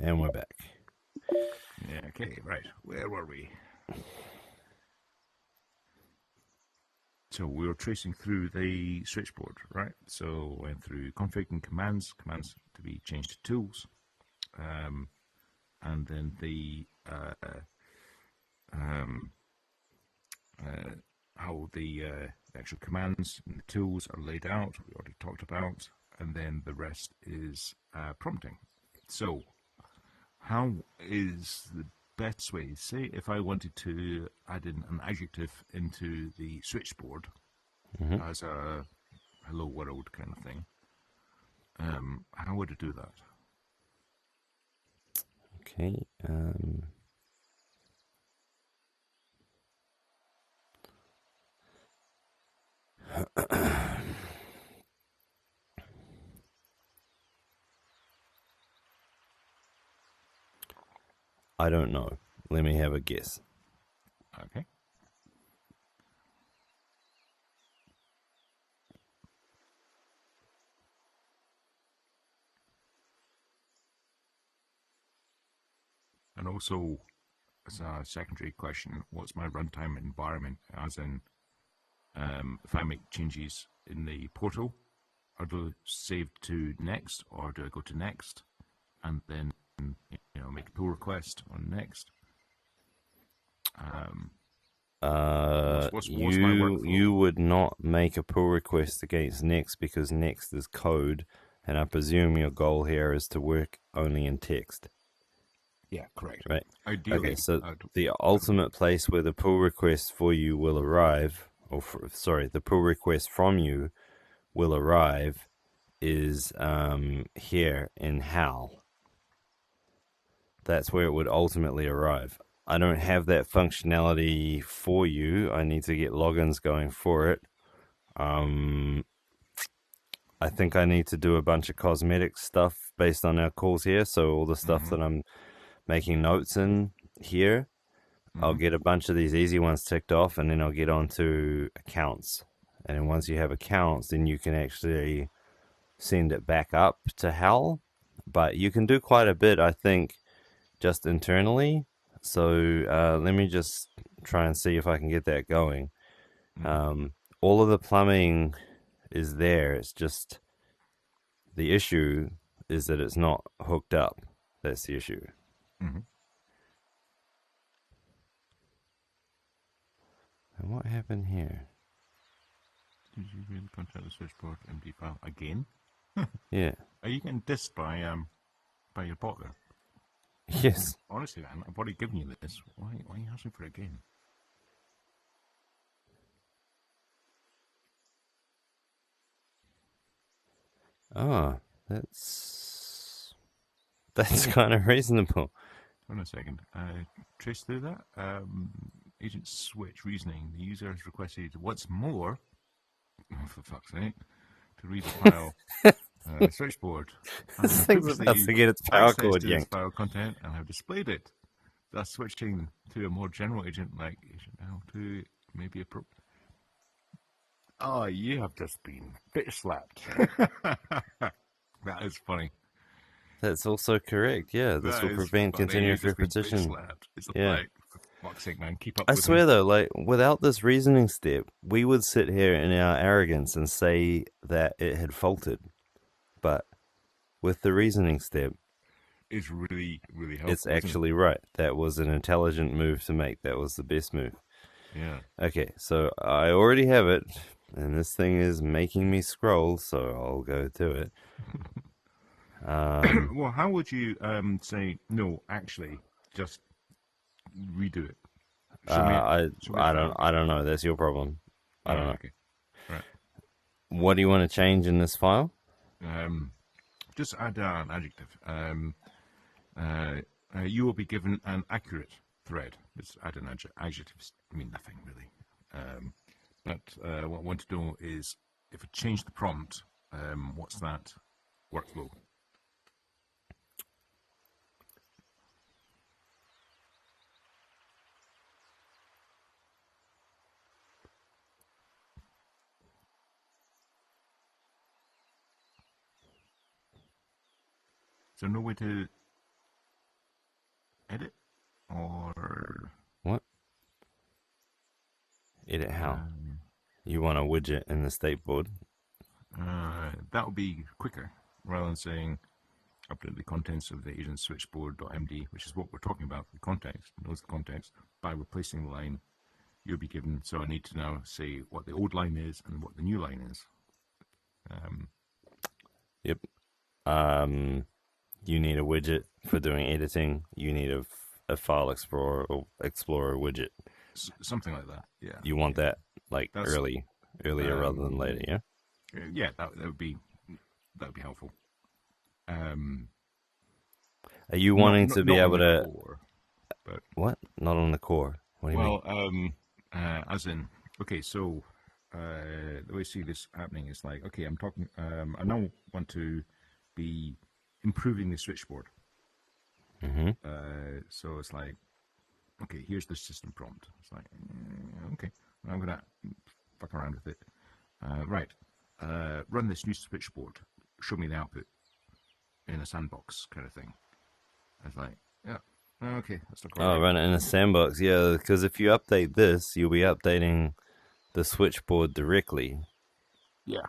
And we're back. Yeah, okay, right. Where were we? So we were tracing through the switchboard, right? So went through config and commands to be changed to tools, and then the how the actual commands and the tools are laid out. We already talked about, and then the rest is prompting. So, how is the best way? Say, if I wanted to add in an adjective into the switchboard as a hello world kind of thing, how would I do that? Okay. I don't know. Let me have a guess. Okay. And also, as a secondary question, what's my runtime environment? As in, if I make changes in the portal, are those saved to next, or do I go to next and then make a pull request on next? What's my workflow? You would not make a pull request against Next because Next is code, and I presume your goal here is to work only in text. Yeah, correct. Right. Ideally, okay, so the ultimate place where the pull request for you will arrive, the pull request from you will arrive is here in HAL. That's where it would ultimately arrive. I don't have that functionality for you. I need to get logins going for it. I think I need to do a bunch of cosmetic stuff based on our calls here. So all the stuff that I'm making notes in here, I'll get a bunch of these easy ones ticked off, and then I'll get onto accounts. And then once you have accounts, then you can actually send it back up to HAL. But you can do quite a bit, I think, just internally. So let me just try and see if I can get that going. All of the plumbing is there. It's just the issue is that it's not hooked up. That's the issue. And what happened here? Did you really contact the switchboard MD file again? Yeah. Are you getting dissed by your bot there? Yes. Honestly, man, I've already given you this. Why are you asking for it again? Oh, that's kind of reasonable. Hold on a second. Trace through that. Agent switch reasoning. The user has requested once more, for fuck's sake, to read the file switchboard. This thing's about to get its power cord this yanked. file content and have displayed it. Thus switching to a more general agent like agent now to maybe a pro. Oh, you have just been bitch slapped. That is funny. That's also correct. Yeah, this will prevent continuous repetition. It's Yeah. like, for fuck's sake, man, keep up I with swear him. though, like without this reasoning step, we would sit here in our arrogance and say that it had faulted. But with the reasoning step, It's really, really helpful. it's actually right. That was an intelligent move to make. That was the best move. Yeah. Okay, so I already have it, and this thing is making me scroll, so I'll go to it. Well, how would you say no? Actually, just redo it. I don't know. That's your problem. I don't know. Okay. Right. What do you want to change in this file? Just add an adjective. You will be given an accurate thread. Just add an adjective. I mean nothing really. But what I want to know is if I change the prompt, what's that workflow? Is there no way to How? You want a widget in the state board? That would be quicker rather than saying update the contents of the agent switchboard.md, which is what we're talking about, the context, knows the context. By replacing the line, you'll be given, so I need to now say what the old line is and what the new line is. Yep. You need a widget for doing editing. You need a file explorer or explorer widget. Something like that, yeah. You want that like That's, earlier rather than later, yeah? Yeah, that would be helpful. Are you wanting to be able to... Core, but what? Not on the core? What do you mean? Well, as in, okay, so the way I see this happening is like, okay, I'm talking, I now want to be improving the switchboard. Mm-hmm. So it's like, okay, here's the system prompt. It's like, okay, I'm going to fuck around with it. Right, run this new switchboard. Show me the output in a sandbox kind of thing. I was like, yeah, okay, that's not Oh, run it in a sandbox. Yeah, because if you update this, you'll be updating the switchboard directly. Yeah.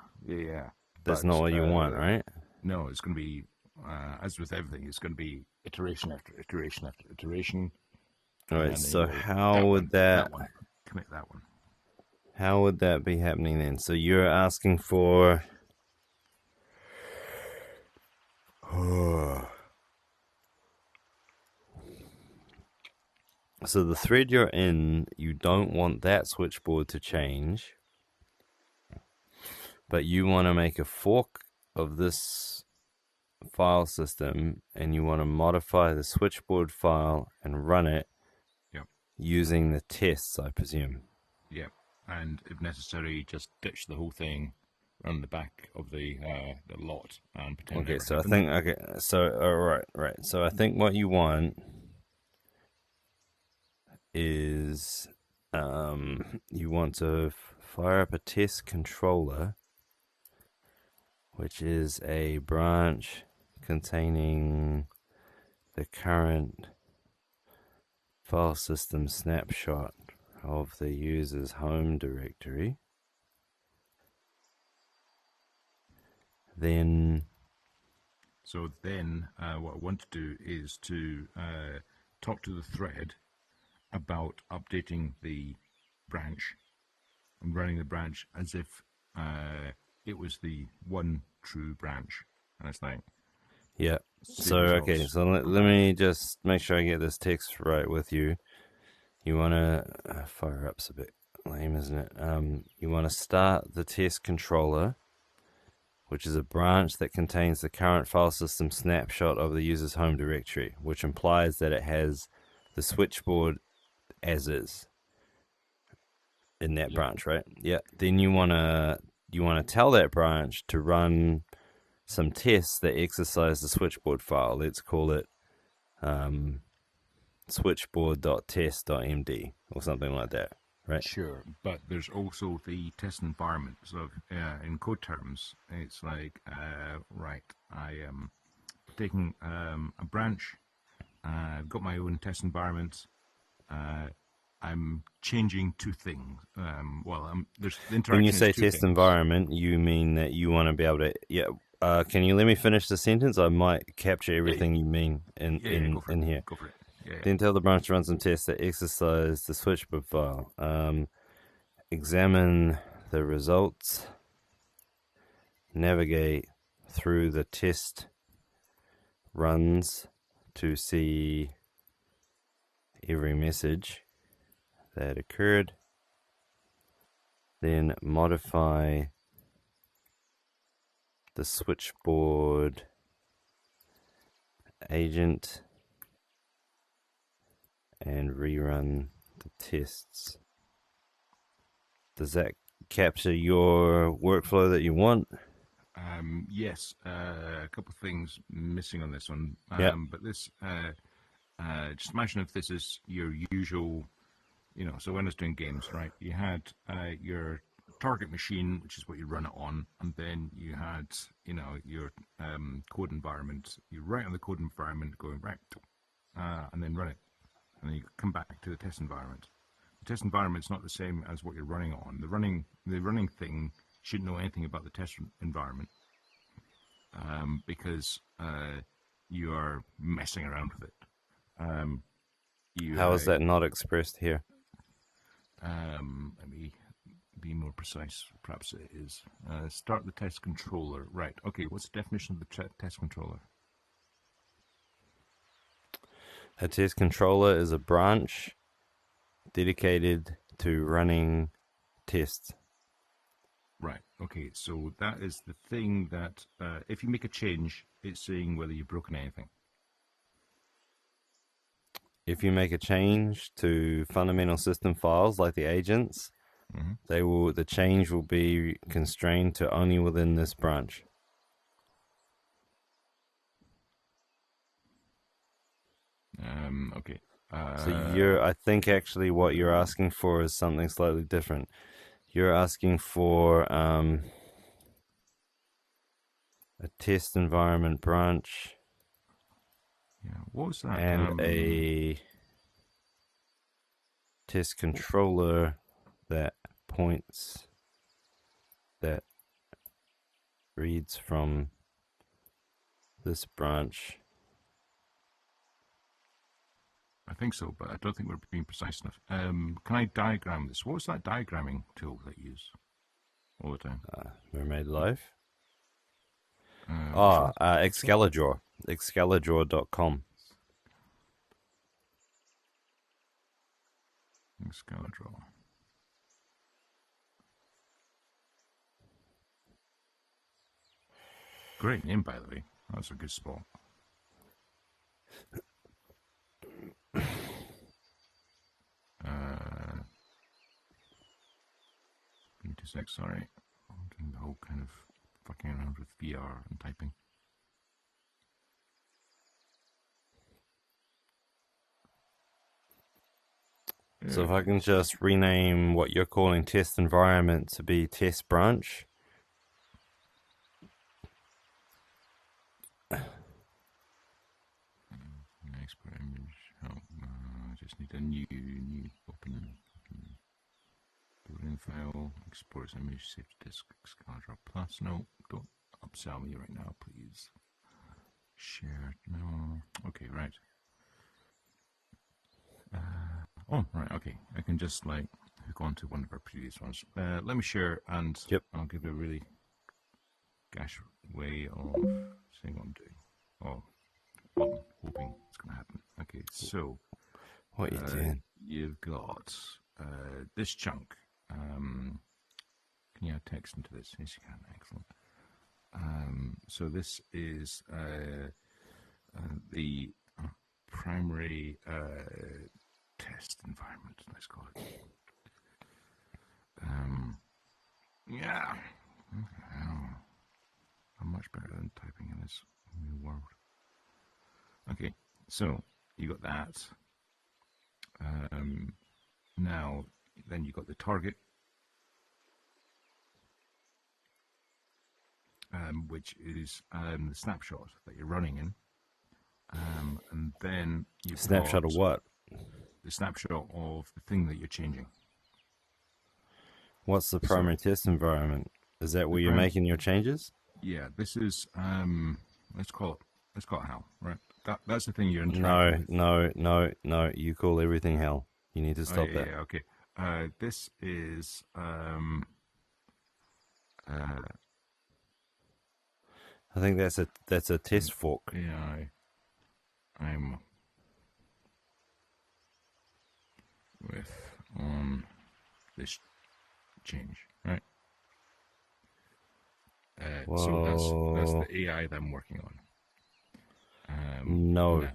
That's But, not what you want, right? No, it's going to be, as with everything, it's going to be iteration after iteration after iteration. All right, so how would that commit that one? How would that be happening then? So you're asking for... So the thread you're in, you don't want that switchboard to change, but you want to make a fork of this file system, and you want to modify the switchboard file and run it using the tests, I presume. Yep, and if necessary, just ditch the whole thing, run the back of the lot, and pretend. Okay, so happened. Right. So I think what you want is you want to fire up a test controller, which is a branch containing the current file system snapshot of the user's home directory. Then what I want to do is to talk to the thread about updating the branch and running the branch as if it was the one true branch. And it's like, yeah. So okay, so let me just make sure I get this text right with you. You want to fire up's a bit lame, isn't it? You want to start the test controller, which is a branch that contains the current file system snapshot of the user's home directory, which implies that it has the switchboard as is in that branch, right? Yeah. Then you wanna tell that branch to run some tests that exercise the switchboard file. Let's call it switchboard.test.md or something like that, right? Sure, but there's also the test environment. So in code terms, it's like, right, I am taking a branch. I've got my own test environment. I'm changing two things. There's the interaction. When you say test things. Environment, you mean that you want to be able to, can you let me finish the sentence? I might capture everything you mean in here. Go for it. Then tell the branch to run some tests that exercise the switchboard file. Examine the results. Navigate through the test runs to see every message that occurred. Then modify the switchboard agent and rerun the tests. Does that capture your workflow that you want? Yes, a couple of things missing on this one. But this, just imagine if this is your usual, so when I was doing games, right, you had your target machine, which is what you run it on, and then you had, your code environment. You write on the code environment, going right, and then run it. And then you come back to the test environment. The test environment is not the same as what you're running on. The running thing shouldn't know anything about the test environment because you are messing around with it. How is that not expressed here? Let me be more precise. Perhaps it is. Start the test controller. Right. Okay. What's the definition of the test controller? A test controller is a branch dedicated to running tests. Right. Okay. So that is the thing that if you make a change, it's saying whether you've broken anything. If you make a change to fundamental system files like the agents, the change will be constrained to only within this branch. Okay. So I think actually what you're asking for is something slightly different. You're asking for a test environment branch. Yeah. What was that? And a test controller that reads from this branch. I think so, but I don't think we're being precise enough. Can I diagram this? What was that diagramming tool that you use all the time? Mermaid Life. Excalibur. Excalibur.com. Excalibur. Great name, by the way. That's a good spot. Give me 2 seconds, sorry. I'm doing the whole kind of fucking around with VR and typing. So if I can just rename what you're calling test environment to be test branch. Export image. I just need a new open. Building file. Export as image. Save to disk. Excalibur Plus. No, don't upsell me right now, please. Share. No. Okay, right. Oh, right, okay. I can just like hook on to one of our previous ones. Let me share and I'll give you a really gash way of saying what I'm doing. Oh, well, I'm hoping it's going to happen. Okay, so what you doing? You've got this chunk. Can you add text into this? Yes, you can. Excellent. So this is the primary test environment, let's call it. Yeah. I'm much better than typing in this new world. Okay, so you got that. Now, then you got the target, which is the snapshot that you're running in. And then you snapshot of what? The snapshot of the thing that you're changing. What's the primary test environment? Is that where you're making your changes? Yeah, this is let's call it hell, right? That's the thing you're interacting with. No. You call everything hell. You need to stop that. Yeah, okay. This is I think that's a test fork. Yeah, I'm with on this change, right? So that's the AI that I'm working on. No.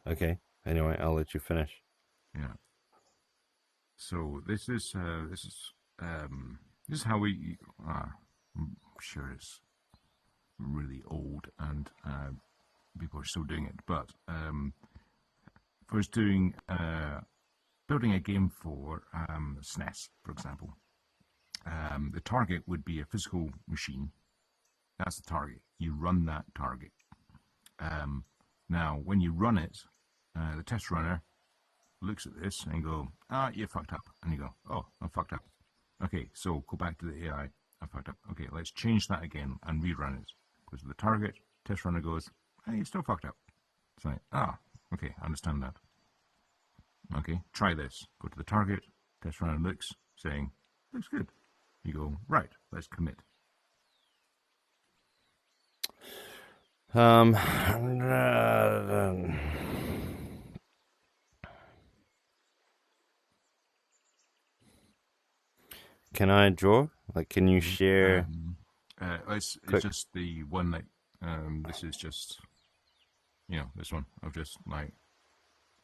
Okay. Anyway, I'll let you finish. Yeah. So this is how we. I'm sure it's really old and people are still doing it, but for us doing building a game for SNES, for example, the target would be a physical machine. That's the target. You run that target. Now, when you run it, the test runner looks at this and go, you fucked up. And you go, oh, I fucked up. Okay, so go back to the AI. I fucked up. Okay, let's change that again and rerun it. Goes to the target. Test runner goes, hey, you still fucked up. It's like, okay, I understand that. Okay, try this. Go to the target. Test runner looks, saying, looks good. You go, right, let's commit. Can I draw? Like, can you share? It's just the one that, this is just, this one I've just like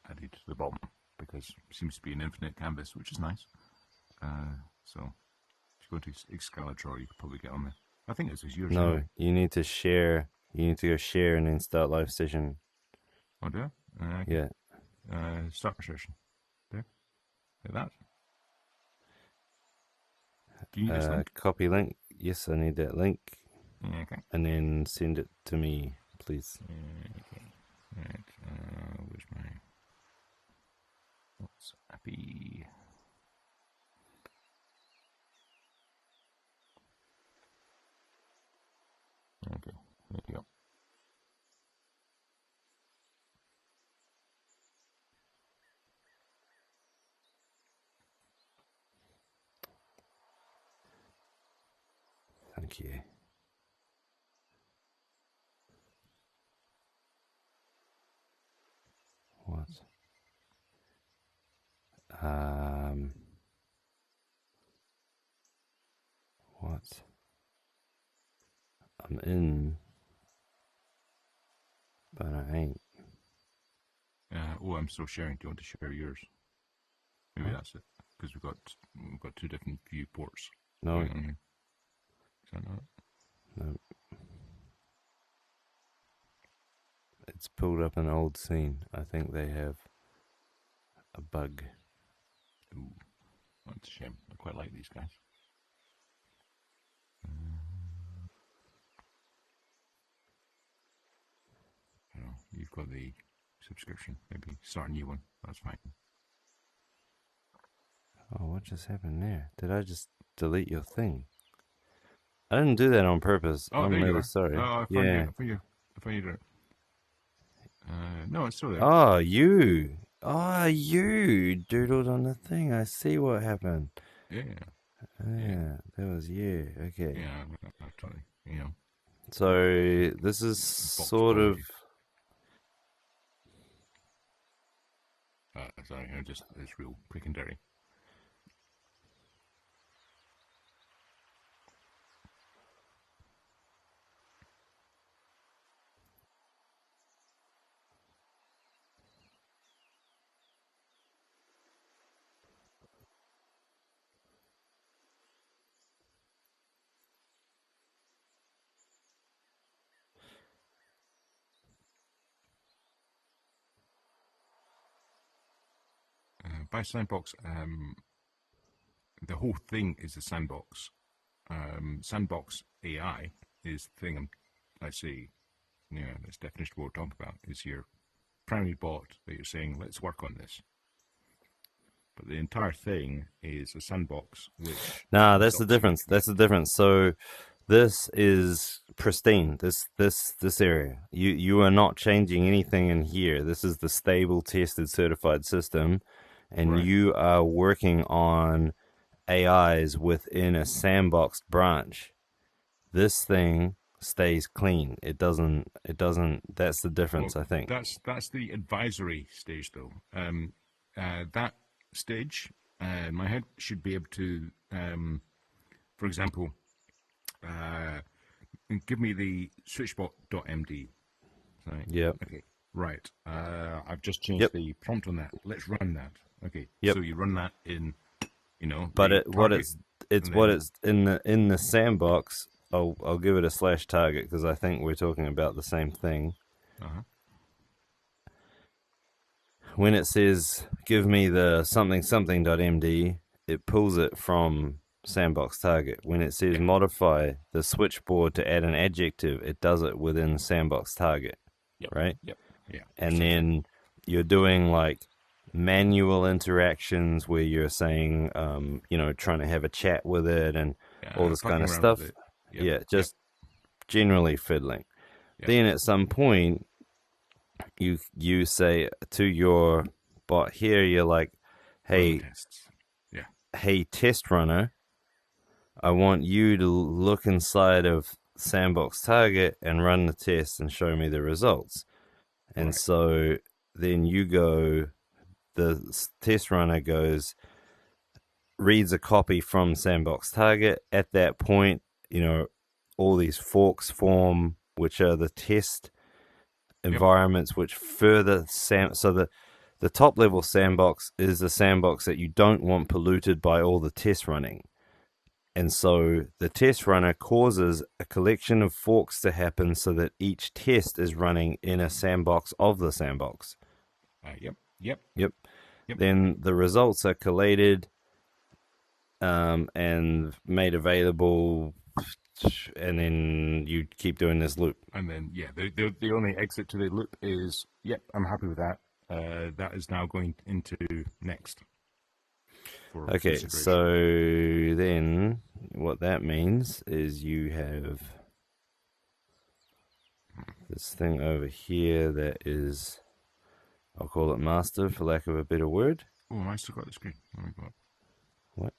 added to the bottom because it seems to be an infinite canvas, which is nice. So if you go to Excalibur Draw, you could probably get on there. I think this is yours. No, you need to share. You need to go share and then start live session. Oh, do I? Yeah. Start session. There. Like that. Do you need this link? Copy link. Yes, I need that link. Yeah, okay. And then send it to me, please. Okay. Right. Where's my WhatsAppy? Okay. There you go. Thank you. What? What? I'm in, but I ain't. I'm still sharing. Do you want to share yours? Maybe that's it, because we've got two different viewports. No. Is that not? No. It's pulled up an old scene. I think they have a bug. Ooh, that's a shame. I quite like these guys. You've got the subscription. Maybe start a new one. That's fine. Oh, what just happened there? Did I just delete your thing? I didn't do that on purpose. Oh, I'm there you really are. sorry. Oh, I found you. No, it's still there. Oh, you doodled on the thing. I see what happened. Yeah. Yeah, that was you. Okay. Yeah, actually, So this is sort of. Sorry, it's real quick and dirty. By sandbox, the whole thing is a sandbox. Sandbox AI is the thing I see. This definition we're talking about is your primary bot that you're saying, let's work on this. But the entire thing is a sandbox. Nah, that's the difference. That's the difference. So this is pristine. This area. You are not changing anything in here. This is the stable, tested, certified system. And right. You are working on AIs within a sandboxed branch. This thing stays clean. It doesn't. That's the difference, I think. That's the advisory stage, though. That stage, my head should be able to, for example, give me the switchboard.md. Yeah. Okay. Right. I've just changed the prompt on that. Let's run that. Okay. Yep. So you run that in, But it's in the sandbox. I'll give it a /target because I think we're talking about the same thing. Uh-huh. When it says give me the something.md, it pulls it from sandbox target. When it says modify the switchboard to add an adjective, it does it within sandbox target. Yep. Right? Yep. Yeah. And then you're doing like manual interactions where you're saying, trying to have a chat with it and all this kind Fucking of around with stuff. it. Yep. Yeah, Yep. just generally fiddling. Yep. Then at some point, you say to your bot here, you're like, Run hey, tests. Yeah. hey, test runner, I want you to look inside of sandbox target and run the test and show me the results. And Right. so then the test runner reads a copy from sandbox target. At that point, all these forks form, which are the test Yep. environments, which further so the top level sandbox is the sandbox that you don't want polluted by all the tests running. And so the test runner causes a collection of forks to happen so that each test is running in a sandbox of the sandbox. Yep. Yep. Yep. Yep. Then the results are collated and made available, and then you keep doing this loop. And then, yeah, the only exit to the loop is, yep, I'm happy with that. That is now going into next. Okay, so then what that means is you have this thing over here that is, I'll call it master for lack of a better word. Oh, I still got the screen. Let me go up. What?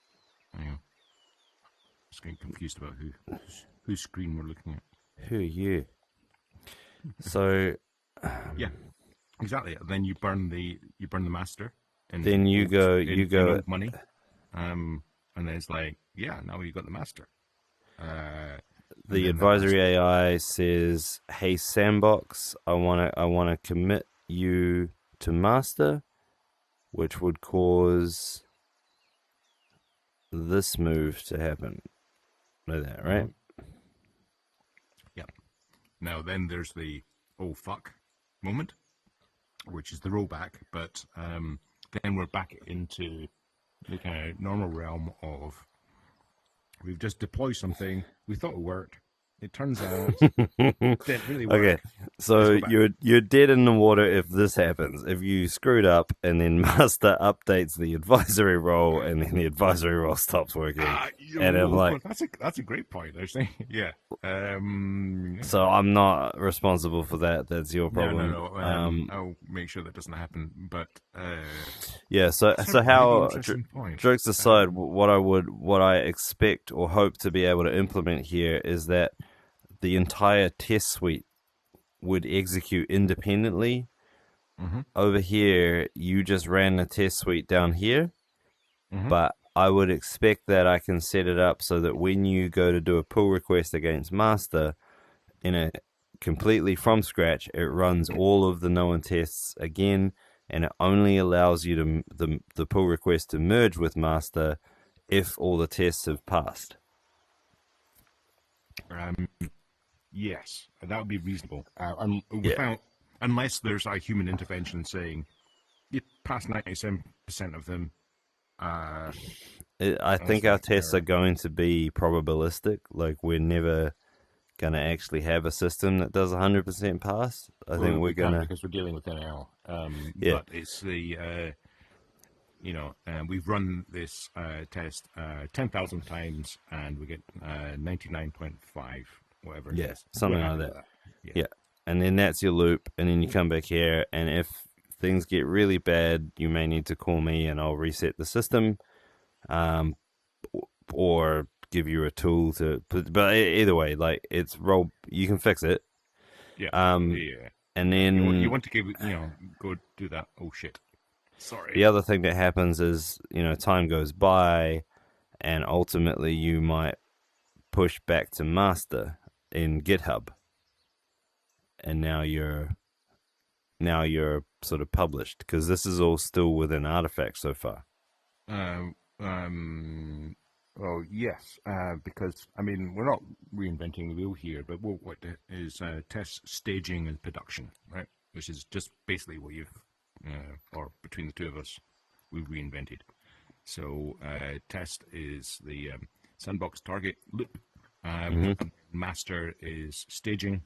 Hang on. Just getting confused about whose screen we're looking at. Who are you? So yeah, exactly. Then you burn the master, and then you go money, and then it's like, yeah, now you got the master. The advisory AI says, "Hey Sandbox, I wanna commit you to master, which would cause this move to happen." Know that, right? Yeah. Now then, there's the oh fuck moment, which is the rollback, but then we're back into the kind of normal realm of we've just deployed something, we thought it worked, it turns out it didn't really work. Okay, so you're dead in the water if this happens. If you screwed up and then master updates the advisory role and then the advisory role stops working, and I'm like, that's a great point. Actually, yeah. So I'm not responsible for that. That's your problem. No. I'll make sure that doesn't happen. But yeah. So how jokes aside, what I expect or hope to be able to implement here is that the entire test suite would execute independently. Mm-hmm. Over here, you just ran the test suite down here, mm-hmm. but I would expect that I can set it up so that when you go to do a pull request against master in a completely from scratch, it runs all of the known tests again, and it only allows you to the pull request to merge with master if all the tests have passed. Yes, that would be reasonable. Unless there's a human intervention saying you pass 97% of them. I think our tests are going to be probabilistic. Like, we're never going to actually have a system that does 100% pass. I think we're going to, because we're dealing with NL. Yeah. But it's the we've run this test 10,000 times and we get 99.5, whatever. yeah, something like that. Yeah. And then that's your loop, and then you come back here, and if things get really bad, you may need to call me, and I'll reset the system, or give you a tool to. But either way, like, it's roll. You can fix it. Yeah. And then you want to go do that. Oh shit. Sorry. The other thing that happens is, time goes by, and ultimately you might push back to master in GitHub, and now you're sort of published, because this is all still within artifacts so far. Well, yes, because we're not reinventing the wheel here, but what is test staging and production, right? Which is just basically what you've, or between the two of us, we've reinvented. So test is the sandbox target loop. Master is staging.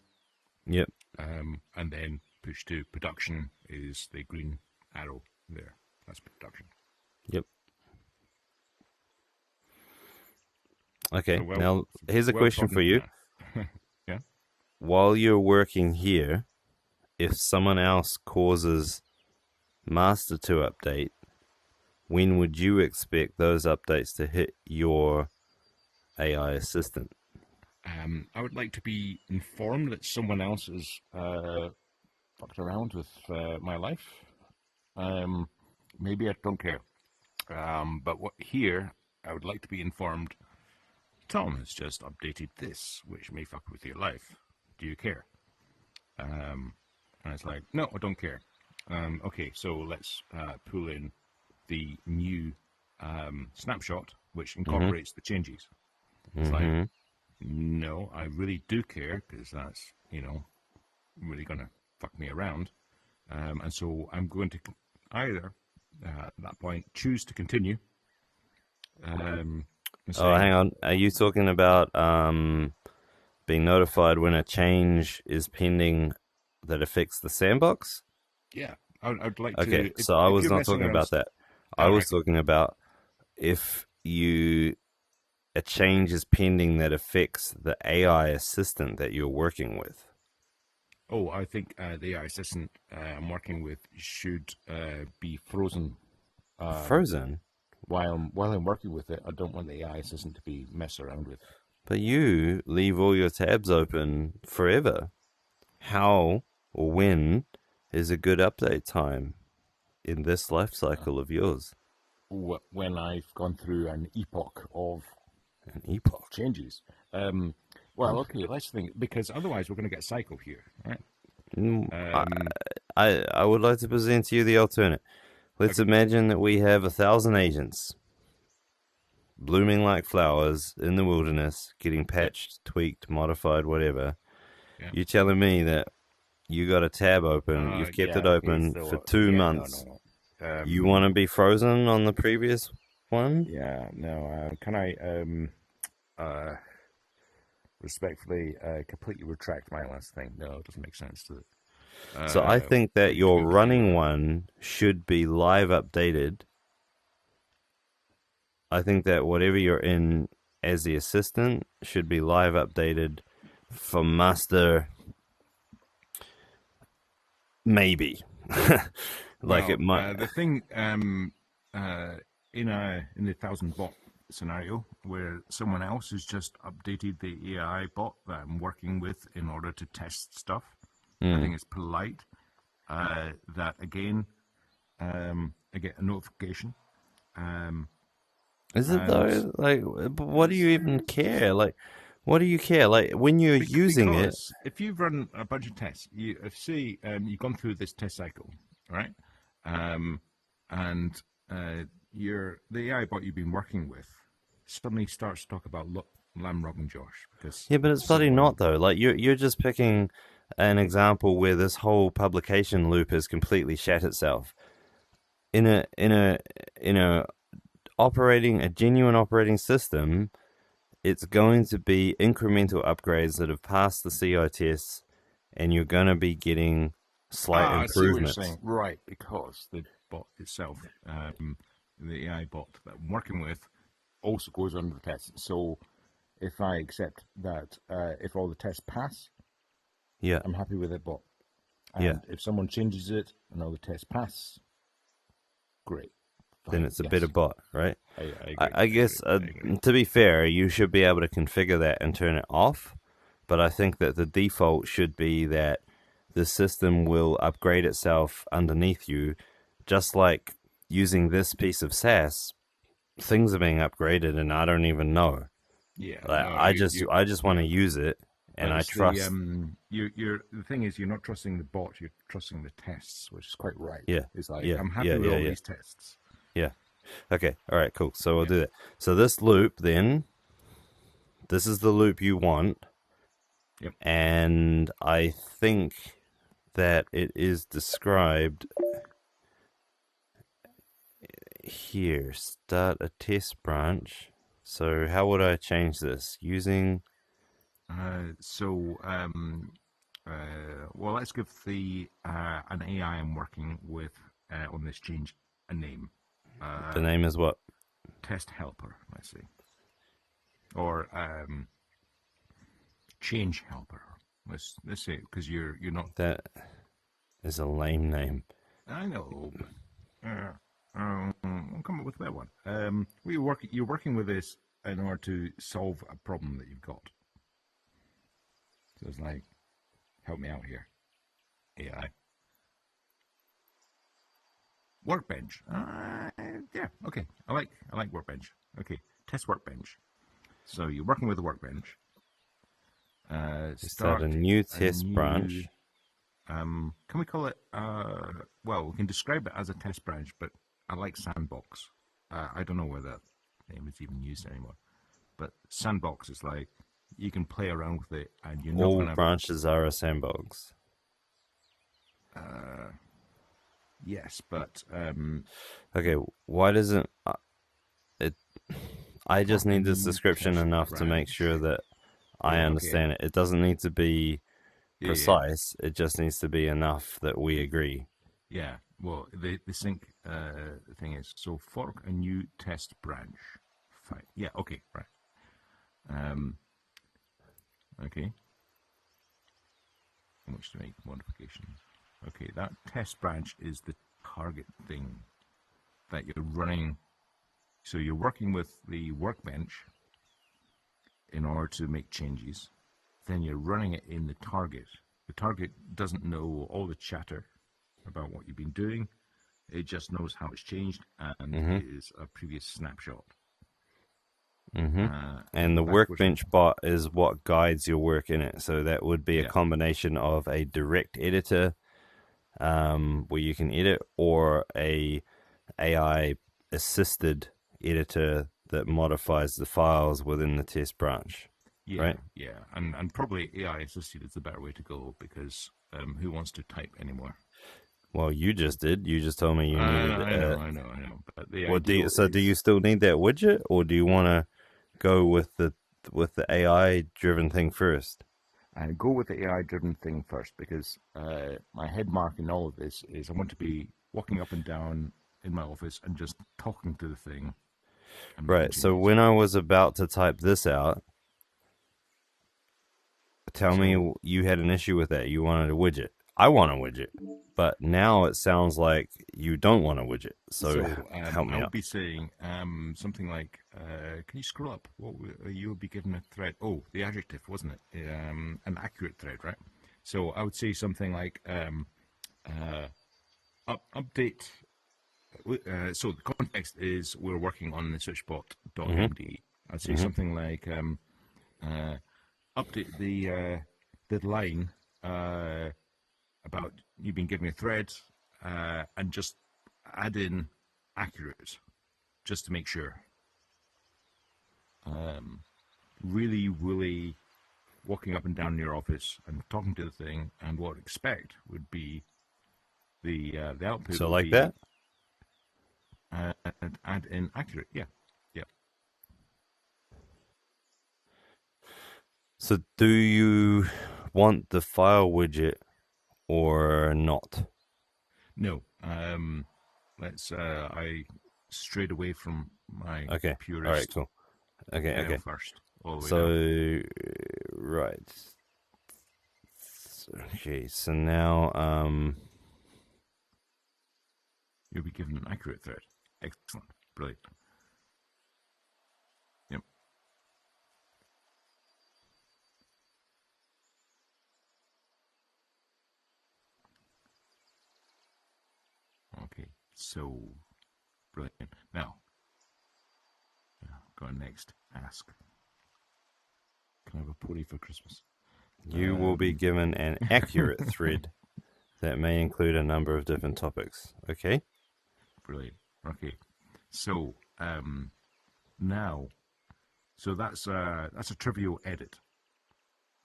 Yep. And then push to production is the green arrow there. That's production. Yep. So Okay. Now here's a question for you. Yeah. While you're working here, if someone else causes master to update, when would you expect those updates to hit your AI assistant? I would like to be informed that someone else has fucked around with my life. Maybe I don't care. But here, I would like to be informed. Tom has just updated this, which may fuck with your life. Do you care? And it's like, no, I don't care. Okay, so let's pull in the new snapshot, which Mm-hmm. incorporates the changes. It's like, Mm-hmm. no, I really do care because that's, really going to fuck me around. And so I'm going to either, at that point, choose to continue. And Oh, say, hang on. Are you talking about being notified when a change is pending that affects the sandbox? yeah, I'd like Okay, to, so I if was you're not messing talking around, about that. I all was right, talking about if a change is pending that affects the AI assistant that you're working with. oh, I think the AI assistant I'm working with should be frozen Frozen? while I'm working with it. I don't want the AI assistant to be messed around with. But you leave all your tabs open forever. How or when is a good update time in this life cycle of yours? When I've gone through an epoch of An epoch. changes. Well, okay, let's think, because otherwise we're going to get cycle here, right? Mm, Um, I would like to present to you the alternate. Let's okay, imagine that we have 1,000 agents blooming like flowers in the wilderness, getting yeah, patched, tweaked, modified, whatever. yeah. You're telling me that you got a tab open, you've kept it Yeah, okay, open for so, 2 months. no. You want to be frozen on the previous one? Yeah, no, can I, uh, respectfully, completely retract my last thing? No, it doesn't make sense to So I think for that you to be your able to do running that. one should be live updated. I think that whatever you're in as the assistant should be live updated for master, maybe. Like it Well, might. the thing, in the thousand bot scenario where someone else has just updated the AI bot that I'm working with in order to test stuff, I Mm. think it's polite that again I get a notification. Um, Is it and though? Like, what do you it's, even care? Like, what do you care? Like, when you're using it, because if you've run a bunch of tests, if say you've gone through this test cycle, right, and the AI bot you've been working with suddenly starts to talk about lamb robbing Josh because yeah, but it's bloody someone. not though. Like, you're just picking an example where this whole publication loop has completely shat itself. In a operating a genuine operating system, it's going to be incremental upgrades that have passed the CI tests, and you're going to be getting slight I see what you're improvements. saying, right? Because the bot itself, the AI bot that I'm working with, also goes under the test. So if I accept that, if all the tests pass, Yeah, I'm happy with it, bot. yeah. And if someone changes it and all the tests pass, great, Then fine, it's a better yes, bot, right? I I, agree, I I agree, guess, I agree. to be fair, you should be able to configure that and turn it off. But I think that the default should be that the system will upgrade itself underneath you, just like using this piece of SaaS. Things are being upgraded, and I don't even know. Yeah, Like, no, I just want yeah. to use it, and But I it's the trust. the thing is you're not trusting the bot, you're trusting the tests, which is quite right. Yeah, It's like yeah, I'm yeah, happy with yeah, all yeah, these tests. yeah. Okay, all right, cool. So we'll Yeah. do that. So this loop, then, this is the loop you want, Yep. and I think that it is described here. Start a test branch. So how would I change this? Using So well, let's give the an AI I'm working with on this change a name. The name is what? Test helper, let's say, or change helper. Let's say, because you're not. That is a lame name. I know, but I'll come up with a better one. You're working with this in order to solve a problem that you've got. So it's like, help me out here, AI. Workbench. Yeah, okay. I like workbench. Okay, test workbench. So you're working with a workbench. Start a new test branch. Can we call it? Well, we can describe it as a test branch, but I like sandbox. I don't know whether that name is even used anymore. But sandbox is like you can play around with it, and you're not All gonna. branches are a sandbox. Yes, but Okay, why doesn't it? I just need this description enough to make sure that I understand it. It doesn't need to be precise. It just needs to be enough that we agree. Yeah. Well, the sync thing is, so fork a new test branch. Fine. Yeah. Okay. Right. Okay. In which to make modifications. Okay, that test branch is the target thing that you're running. So you're working with the workbench in order to make changes. Then you're running it in the target. The target doesn't know all the chatter about what you've been doing. It just knows how it's changed and is a previous snapshot. And the workbench bot is what guides your work in it. So that would be a combination of a direct editor where you can edit, or a AI assisted editor that modifies the files within the test branch. Yeah, right? Yeah, and probably AI assisted is the better way to go, because who wants to type anymore? Well, you just did. You just told me you needed. I know. But the do you still need that widget, or do you want to go with the AI driven thing first? And go with the AI driven thing first, because my head mark in all of this is I want to be walking up and down in my office and just talking to the thing. Right. So when I was about to type this out, tell me you had an issue with that. You wanted a widget. I want a widget. But now it sounds like you don't want a widget. So help me out. I'll be saying something like, can you scroll up? You would be given a thread. Oh, the adjective, wasn't it? An accurate thread, right? So I would say something like update. So the context is we're working on the switchboard.md. I'd say something like update the line about you being given a thread, and just add in accurate, just to make sure. Really walking up and down in your office and talking to the thing, and what I'd expect would be the output. So like that? And add in accurate, yeah. So do you want the file widget or not? No. I strayed away from my purist. All right, cool. Okay. First, all the way down. Right. Okay, so now you'll be given an accurate thread. Excellent. Brilliant. Yep. Okay, so brilliant. Now, go on next. Ask. Can I have a pony for Christmas? You will be given an accurate thread that may include a number of different topics. Okay? Brilliant. Okay. So now, so that's a trivial edit.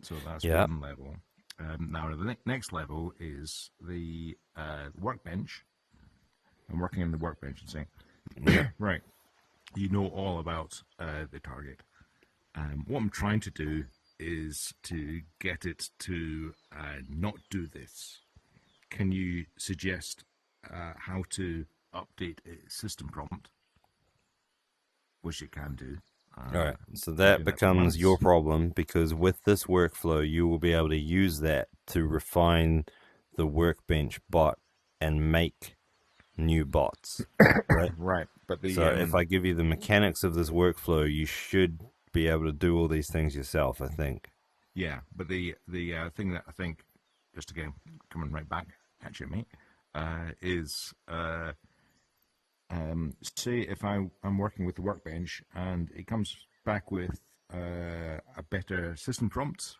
So that's one level. Now the next level is the workbench. I'm working on the workbench and saying, right, you know all about the target. What I'm trying to do is to get it to not do this. Can you suggest how to update its system prompt, which it can do. All right, so Been that doing that for becomes your months. problem because with this workflow, you will be able to use that to refine the workbench bot and make new bots, right? Right, but So if I give you the mechanics of this workflow, you should be able to do all these things yourself, I think. yeah, but the thing that I think, just again coming right back at you, mate, is say if I'm working with the workbench and it comes back with a better system prompt.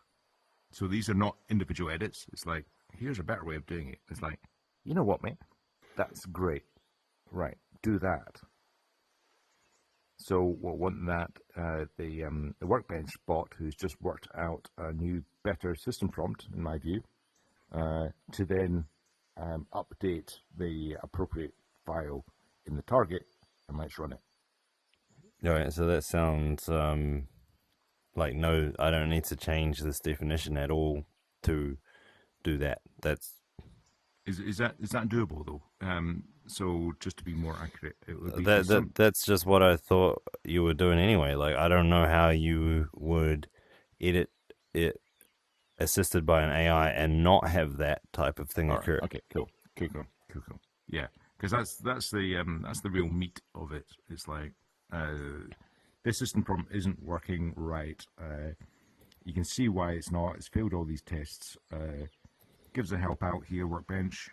So these are not individual edits. It's like, here's a better way of doing it. It's like, you know what, mate? That's great. Right, do that. So we'll want that the workbench bot who's just worked out a new, better system prompt, in my view, to then update the appropriate file in the target, and let's run it. All right, so that sounds like no, I don't need to change this definition at all to do that. Is that doable though? So just to be more accurate, it would be that's just what I thought you were doing anyway. Like I don't know how you would edit it assisted by an AI and not have that type of thing all right. occur. Okay, cool. Yeah, because that's the real meat of it. It's like this system prompt isn't working right. You can see why it's not. It's failed all these tests. Gives a help out here, workbench.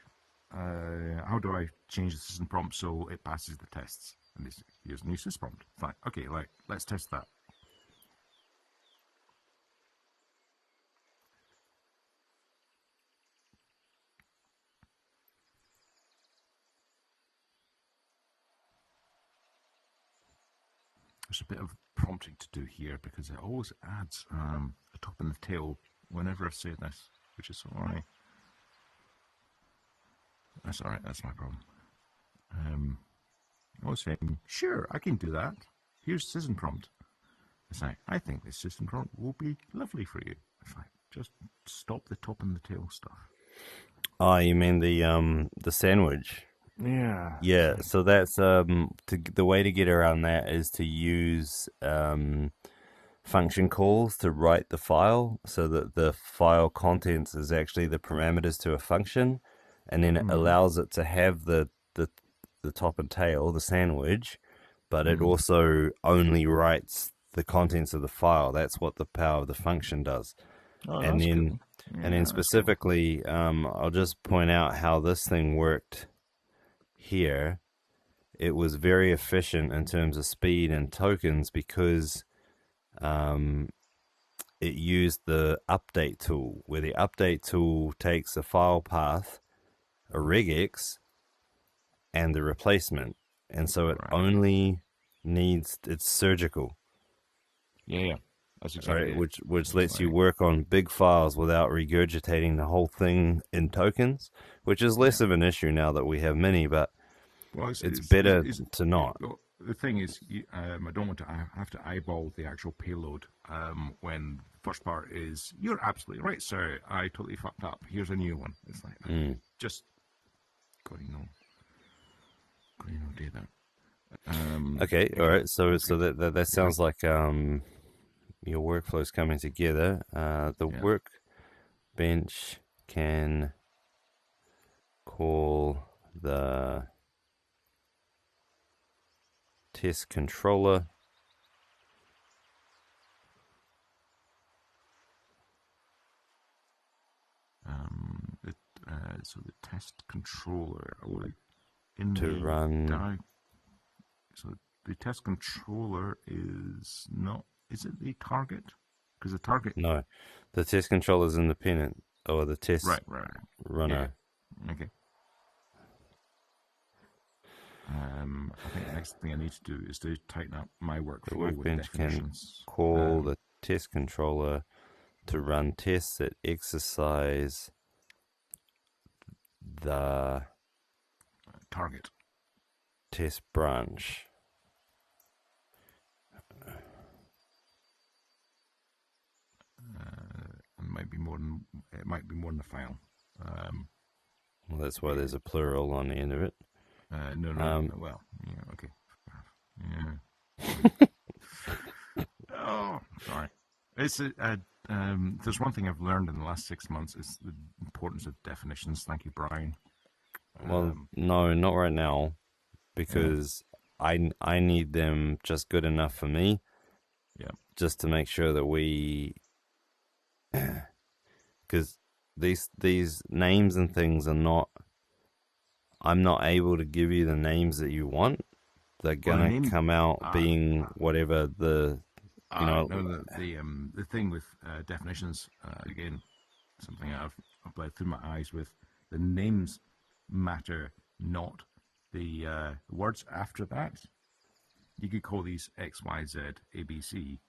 How do I change the system prompt so it passes the tests? And here's a new system prompt. Fine. Okay, let's test that. There's a bit of prompting to do here because it always adds a top and the tail whenever I say this, which is sorry. That's all right. That's my problem. I was saying, sure, I can do that. Here's system prompt. It's like, I think this system prompt will be lovely for you. It's like, just stop the top and the tail stuff. Oh, you mean the sandwich? Yeah. Yeah, so that's the way to get around that is to use function calls to write the file so that the file contents is actually the parameters to a function, and then it allows it to have the top and tail, the sandwich, but it also only writes the contents of the file. That's what the power of the function does. Oh, And that's then cool. and then Yeah, that's cool. specifically, I'll just point out how this thing worked here. It was very efficient in terms of speed and tokens because it used the update tool, where the update tool takes a file path, a regex, and the replacement. And so it Right. only needs, it's surgical, Yeah. That's exactly right? it. Which It's lets you like, work on big files without regurgitating the whole thing in tokens, which is less yeah. of an issue now that we have many, but Well, it's better to it, not. well, the thing is, I don't want to have to eyeball the actual payload when the first part is, you're absolutely right, sir. I totally fucked up. Here's a new one. It's like, just, God, God, do that. Okay, all Okay, right. So that's so good. that Okay. sounds like your workflow's coming together. The Yeah. workbench can call the test controller The, so the test controller, in to the run. so the test controller is not. Is it the target? Because the target. No, the test controller is independent, or the test Right. Yeah. runner. Okay. I think the next thing I need to do is to tighten up my The workflow with workbench can definitions. call the test controller to run tests that exercise the Target. test branch. It might be more than a file. Well, that's why there's a plural on the end of it. No, no, Um, no. Well, yeah, okay. Yeah. Oh, sorry. It's there's one thing I've learned in the last 6 months is the importance of definitions. Thank you, Brian. well, Um, no, not right now, yeah, because I need them just good enough for me, yeah. just to make sure that because these names and things are not. I'm not able to give you the names that you want. They're Well, the gonna name. come out Uh, being whatever the you know. no, the thing with definitions again, something I've bled through my eyes with. The names matter, not the words after that. You could call these X, Y, Z, A, B, C.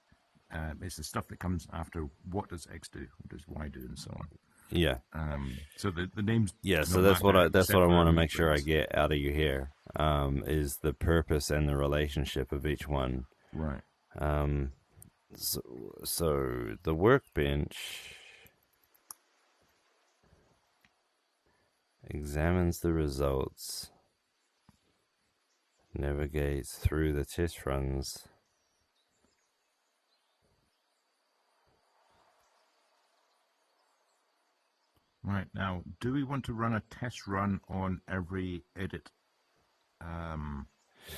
It's the stuff that comes after what does X do, what does Y do, and so on. Yeah, So the names yeah. do So not that's what matter I except for want to make sure I numbers. get out of you here. Is the purpose and the relationship of each one. Right. Um, so, so the workbench examines the results, navigates through the test runs. Right. Now, do we want to run a test run on every edit um,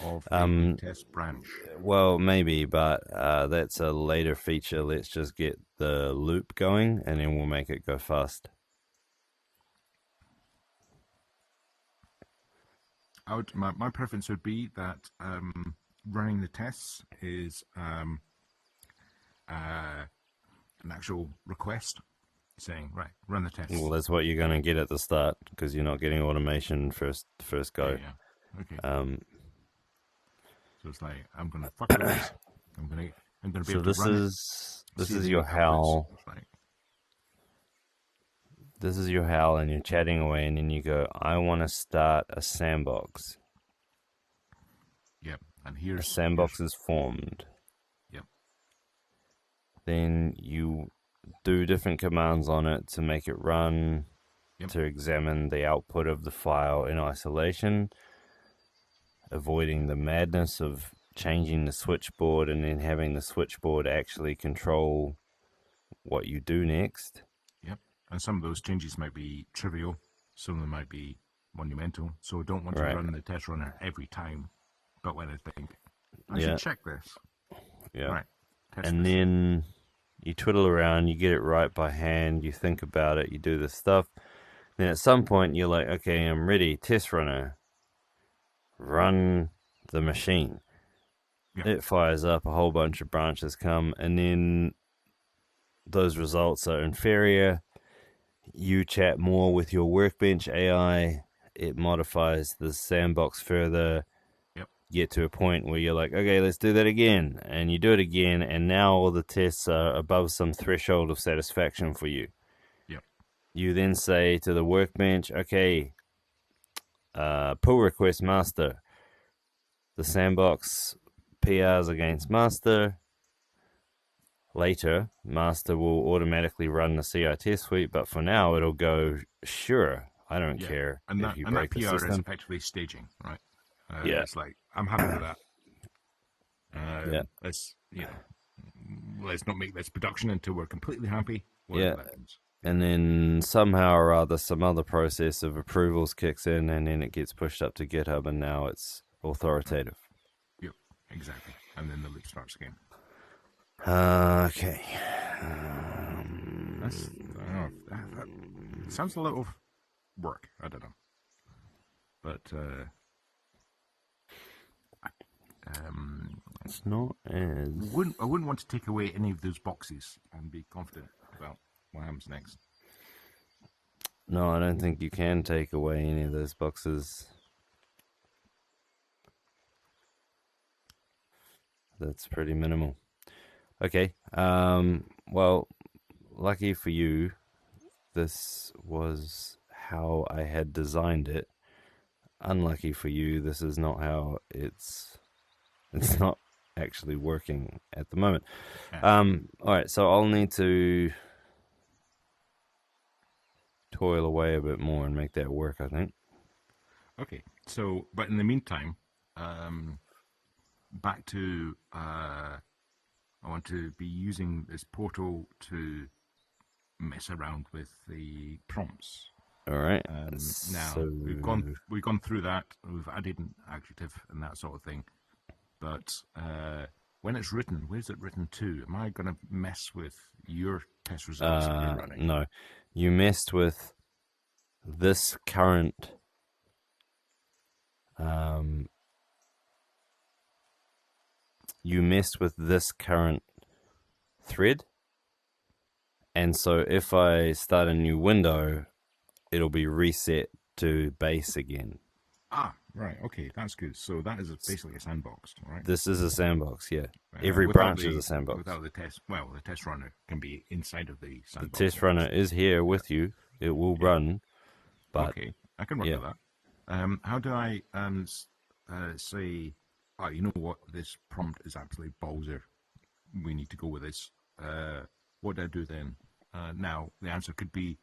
of a Um, test branch? well, maybe, but that's a later feature. Let's just get the loop going, and then we'll make it go fast. My preference would be that running the tests is an actual request saying, right, run the Well, tests. that's what you're gonna get at the start because you're not getting automation first Yeah, go. yeah. Okay. Um, So it's like I'm gonna fuck with this. I'm gonna be so able to this run it, this see is the your outputs. HAL. It's like This is your HAL, and you're chatting away, and then you go, "I want to start a sandbox." yep. And A here's sandbox is formed. yep. Then you do different commands on it to make it run, Yep. to examine the output of the file in isolation, avoiding the madness of changing the switchboard and then having the switchboard actually control what you do next. Yep. And some of those changes might be trivial. Some of them might be monumental. So I don't want to Right. run the test runner every time. But when I think I should Yeah. check this, Yeah. right? Test And this. then you twiddle around, you get it right by hand, you think about it, you do this stuff. Then at some point you're like, okay, I'm ready. Test runner, run the machine. Yep. It fires up, a whole bunch of branches come, and then those results are inferior. You chat more with your workbench AI. It modifies the sandbox further. Yep. Get to a point where you're like, okay, let's do that again. And you do it again, and now all the tests are above some threshold of satisfaction for you. Yep. You then say to the workbench, okay, pull request master. The sandbox PRs against master. Later, master will automatically run the CI test suite, but for now, it'll go, sure, I don't Yeah. care And if you that break the PR is system. effectively staging, right? Yeah, It's like I'm happy with that. yeah, Let's let's not make this production until we're completely happy. yeah. Whatever that means. And then somehow or other, some other process of approvals kicks in, and then it gets pushed up to GitHub, and now it's authoritative. Yep, exactly. And then the loop starts again. Okay. That's I don't know. That sounds a lot of work. I don't know, but It's not as. I wouldn't want to take away any of those boxes and be confident about what happens next. No, I don't think you can take away any of those boxes. That's pretty minimal. Okay. Well, lucky for you, this was how I had designed it. Unlucky for you, this is not how it's not actually working at the moment. All right, so I'll need to toil away a bit more and make that work, I think. Okay. So, but in the meantime, back to I want to be using this portal to mess around with the prompts. All right. Now So we've gone through that. We've added an adjective and that sort of thing. But when it's written, where's it written to? Am I going to mess with your test results that you're running? no, you messed with this current you messed with this current thread, and so if I start a new window, it'll be reset to base again. Ah, right. Okay, that's good. So that is basically a sandbox, right? This is a sandbox, yeah. Every Without branch is a sandbox. Without the test, well, the test runner can be inside of the The sandbox. test runner is here with you. It will run, but Okay, I can work yeah. with that. How do I say, oh, you know what, this prompt is absolutely bowser. We need to go with this. What do I do then? Now, the answer could be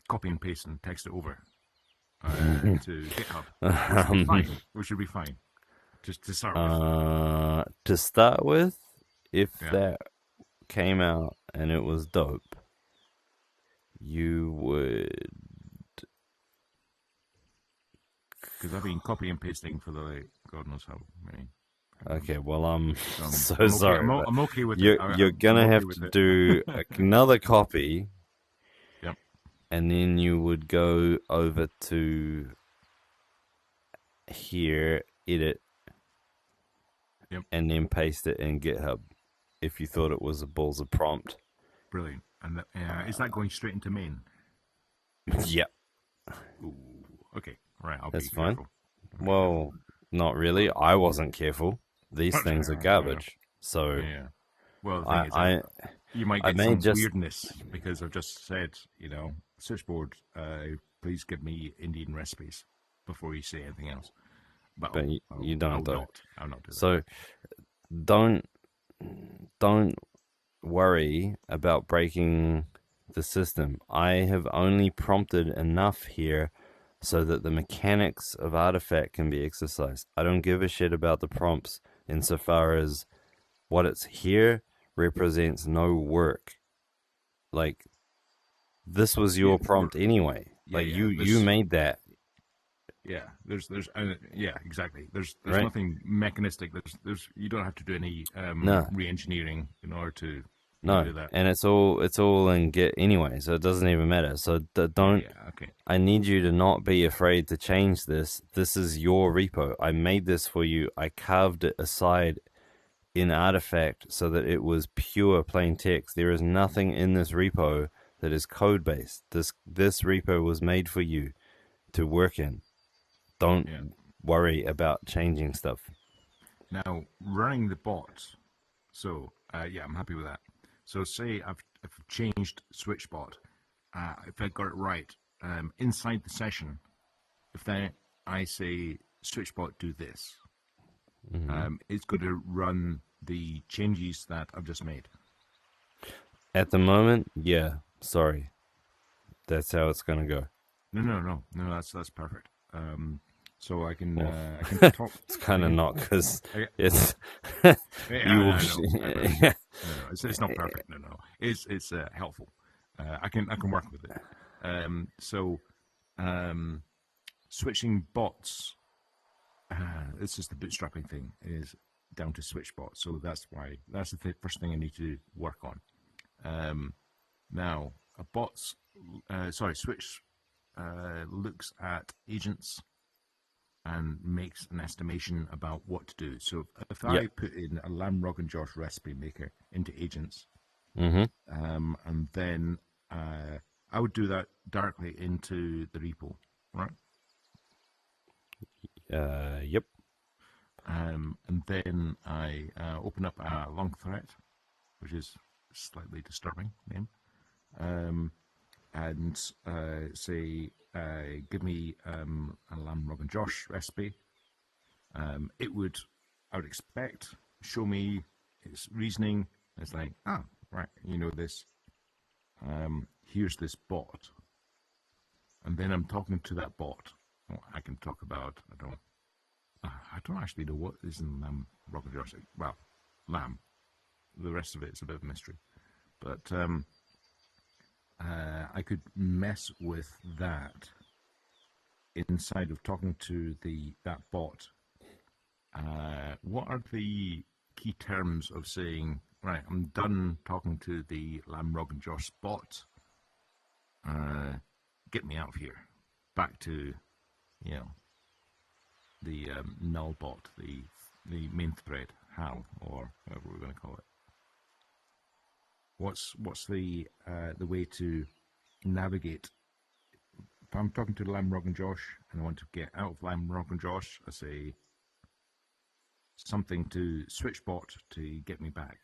copy and paste and text it over to GitHub, which should be fine. Just to start with. To start with, if Yeah. that came out and it was dope, you would. Because I've been copy and pasting for the God knows how many. Okay, well, I'm so I'm okay, sorry. I'm okay with you're, it. You're gonna okay have to do another copy. Yep. And then you would go over to here, edit, Yep. and then paste it in GitHub if you thought it was a balls of prompt. Brilliant. And is that going straight into main? Yep. Ooh, okay. Right, I'll That's be fine. careful. Well, not really. I wasn't careful. These things are garbage. So yeah. Well, the thing is, you might get some weirdness because I've just said, switchboard, please give me Indian recipes before you say anything else. But you don't, though. I'll not do that. So don't worry about breaking the system. I have only prompted enough here so that the mechanics of Artifact can be exercised. I don't give a shit about the prompts insofar as what it's here represents no work. Like, this was your prompt anyway. Like, you made that. Yeah, yeah, exactly. There's nothing mechanistic. There's you don't have to do any re-engineering in order to do that. And it's all in Git anyway, so it doesn't even matter. So don't. Yeah, okay. I need you to not be afraid to change this. This is your repo. I made this for you. I carved it aside in Artifact so that it was pure plain text. There is nothing in this repo that is code based. This repo was made for you to work in. Don't worry about changing stuff. Now, running the bots. So, I'm happy with that. So, say I've changed switchbot. If I got it right, inside the session, if then I say switchbot do this, it's going to run the changes that I've just made. At the moment, yeah. Sorry, that's how it's going to go. No. That's perfect. So I can talk. It's kind of not because it's it's not perfect. No. It's helpful. I can work with it. Switching bots. It's just the bootstrapping thing is down to switch bots. So that's the first thing I need to work on. Now a switch looks at agents and makes an estimation about what to do. So if I put in a lamb Rogan Josh recipe maker into agents, and then I would do that directly into the repo, right? Yep. And then I open up a long thread, which is a slightly disturbing name, and say, give me a lamb Rogan Josh recipe. It would, I would expect, show me its reasoning. It's like, right, you know this. Here's this bot. And then I'm talking to that bot. well, I can talk about. I don't actually know what is in Lamb Rocket Josh. Well, lamb. The rest of it is a bit of a mystery. But I could mess with that inside of talking to that bot. What are the key terms of saying, right, I'm done talking to the Lamb Rog and Josh bot. Get me out of here. Back to, the null bot, the main thread, HAL, or whatever we're going to call it. What's the way to navigate? If I'm talking to Lamb Rog and Josh and I want to get out of Lamb Rog and Josh, I say something to switchboard to get me back.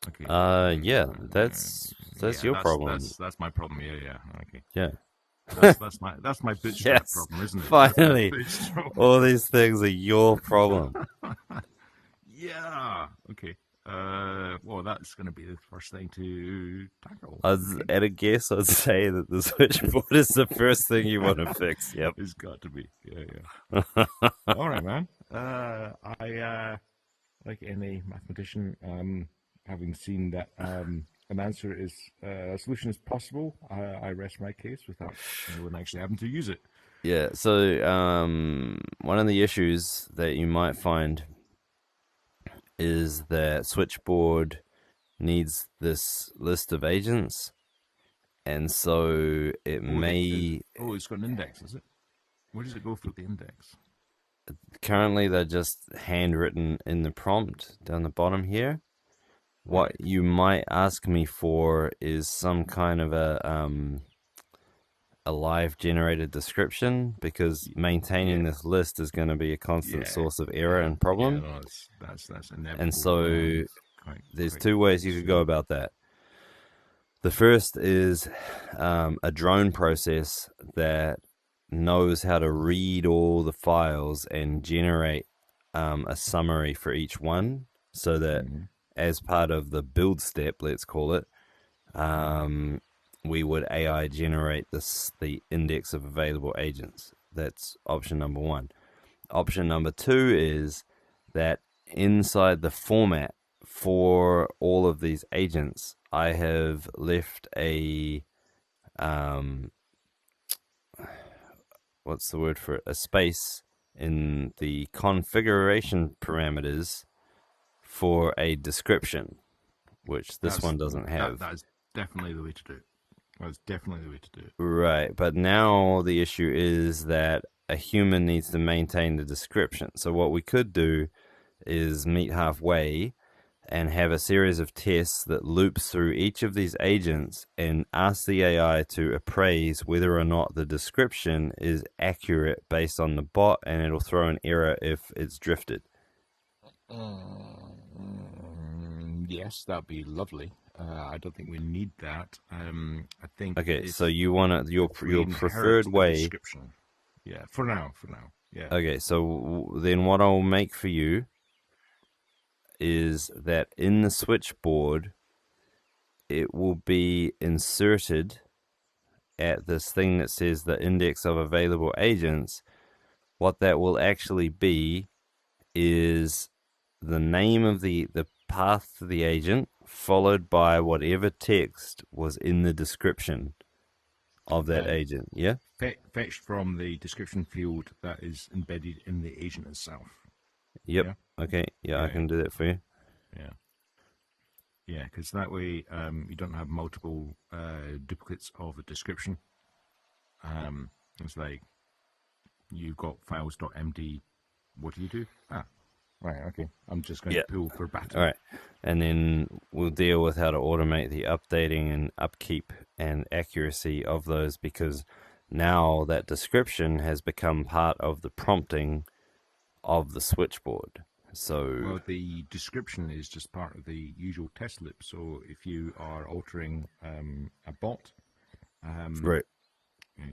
Okay. Yeah, that's your problem. That's my problem. Yeah. Okay. Yeah. That's my bootstrap Yes. problem, isn't it? Finally, all these things are your problem. Yeah. Okay. Well, that's going to be the first thing to tackle. At a guess, I'd say that the switchboard is the first thing you want to fix. Yep. It's got to be. Yeah. All right, man. I like any mathematician, having seen that an answer is a solution is possible, I rest my case without anyone actually having to use it. Yeah. So, one of the issues that you might find is that switchboard needs this list of agents, and so it may. It's got an index, is it? Where does it go for the index? Currently, they're just handwritten in the prompt down the bottom here. What you might ask me for is some kind of a live generated description, because maintaining this list is going to be a constant source of error and problem. Yeah, no, that's inevitable. And so there's two ways you could go about that. The first is a drone process that knows how to read all the files and generate a summary for each one, so that as part of the build step, let's call it, we would AI generate the index of available agents. That's option number one. Option number two is that inside the format for all of these agents, I have left a what's the word for it? A space in the configuration parameters for a description, which this one doesn't have. That's definitely the way to do it. That's definitely the way to do it. Right, but now the issue is that a human needs to maintain the description. So what we could do is meet halfway and have a series of tests that loops through each of these agents and ask the AI to appraise whether or not the description is accurate based on the bot, and it'll throw an error if it's drifted. Yes, that'd be lovely. I don't think we need that. I think. Okay, so you want your preferred way. Description. Yeah, for now. Yeah. Okay, so then what I'll make for you is that in the switchboard, it will be inserted at this thing that says the index of available agents. What that will actually be is the name of the path to the agent, followed by whatever text was in the description of that agent. Yeah? Fetched from the description field that is embedded in the agent itself. Yep. Yeah? Okay. Yeah, I can do that for you. Yeah, because that way you don't have multiple duplicates of a description. It's like you've got files.md. What do? Right, okay. I'm just going to pull for battle. All right. And then we'll deal with how to automate the updating and upkeep and accuracy of those, because now that description has become part of the prompting of the switchboard. So, well, the description is just part of the usual test loop. So if you are altering a bot, right.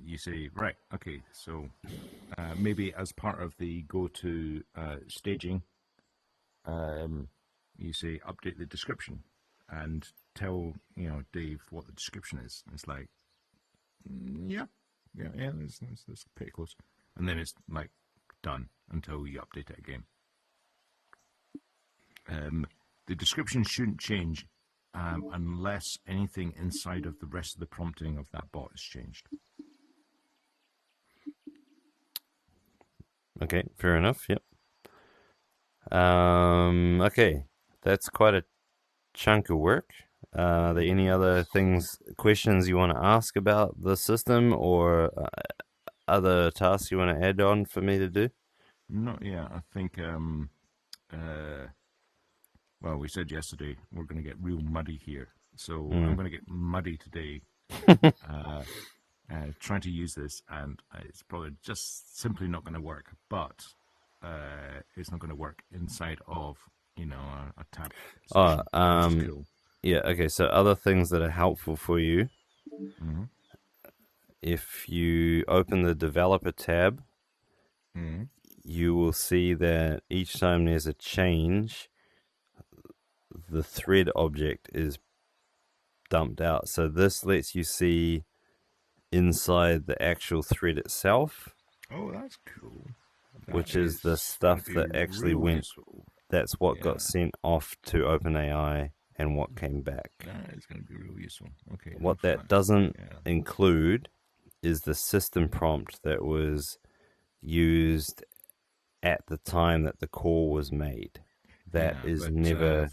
You say, right, okay, so maybe as part of the go-to staging, you say update the description and tell Dave what the description is. It's like, yeah, yeah, that's pretty close. And then it's like done until you update it again. The description shouldn't change unless anything inside of the rest of the prompting of that bot is changed. Okay, fair enough. Yep. Okay, that's quite a chunk of work. Are there any other questions you want to ask about the system, or other tasks you want to add on for me to do? Not yet. I think, well, we said yesterday we're going to get real muddy here. So I'm going to get muddy today trying to use this, and it's probably just simply not going to work. But it's not going to work inside of, a tab session, which is cool. Yeah, okay, so other things that are helpful for you. If you open the developer tab, you will see that each time there's a change, the thread object is dumped out. So this lets you see inside the actual thread itself. Oh, that's cool. Which is the stuff that actually went. Useful. That's what got sent off to OpenAI and what came back. That is going to be real useful. Okay. What that doesn't include is the system prompt that was used at the time that the call was made. That is never.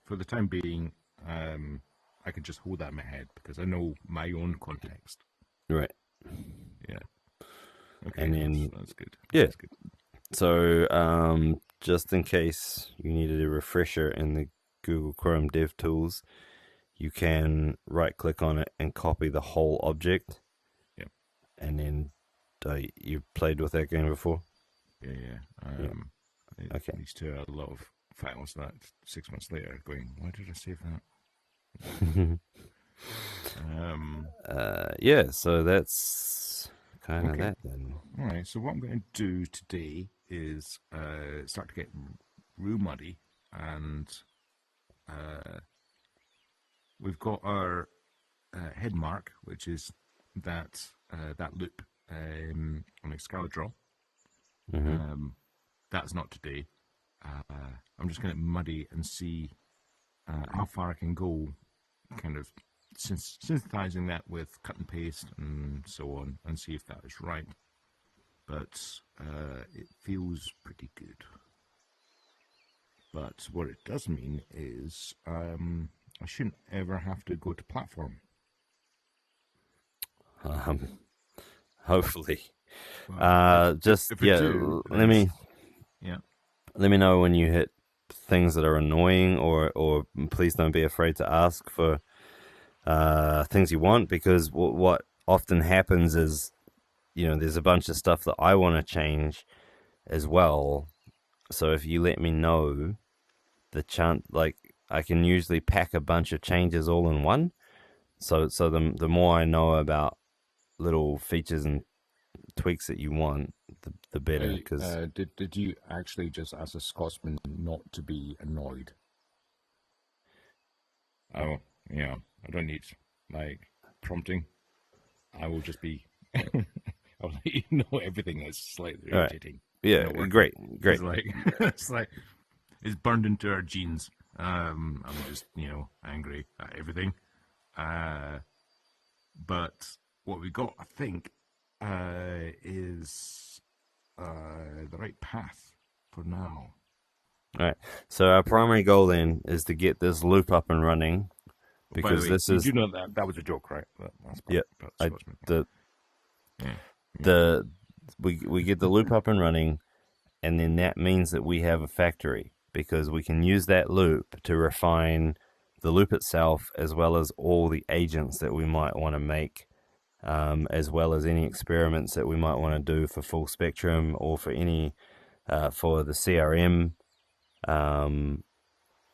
For the time being, I can just hold that in my head because I know my own context. Right. Yeah. Okay. And then that's good. Yeah. That's good. So, just in case you needed a refresher in the Google Chrome DevTools, you can right-click on it and copy the whole object. Yeah. And then, you've played with that game before? Yeah. Okay. Leads to a lot of files that 6 months later going, why did I save that? Yeah, so that's kind of that then. All right, so what I'm going to do today is start to get real muddy, and we've got our head mark, which is that loop on Excalibur. That's not today. I'm just going to muddy and see how far I can go, kind of synthesizing that with cut and paste and so on, and see if that is right. But it feels pretty good. But what it does mean is I shouldn't ever have to go to platform. Hopefully. Well, let me know when you hit things that are annoying, or please don't be afraid to ask for things you want, because what often happens is, there's a bunch of stuff that I want to change as well. So if you let me know, I can usually pack a bunch of changes all in one. So the more I know about little features and tweaks that you want, the better. Because did you actually just, as a Scotsman, not to be annoyed? Oh yeah, I don't need prompting. I will just be. I'll let you know everything that's slightly irritating. Yeah, great. It's like it's burned into our genes. I'm just angry at everything. But what we got, I think, is the right path for now. All right. So our primary goal then is to get this loop up and running, because way, this is. You know that was a joke, right? We get the loop up and running, and then that means that we have a factory, because we can use that loop to refine the loop itself, as well as all the agents that we might want to make, as well as any experiments that we might want to do for full spectrum, or for any for the CRM,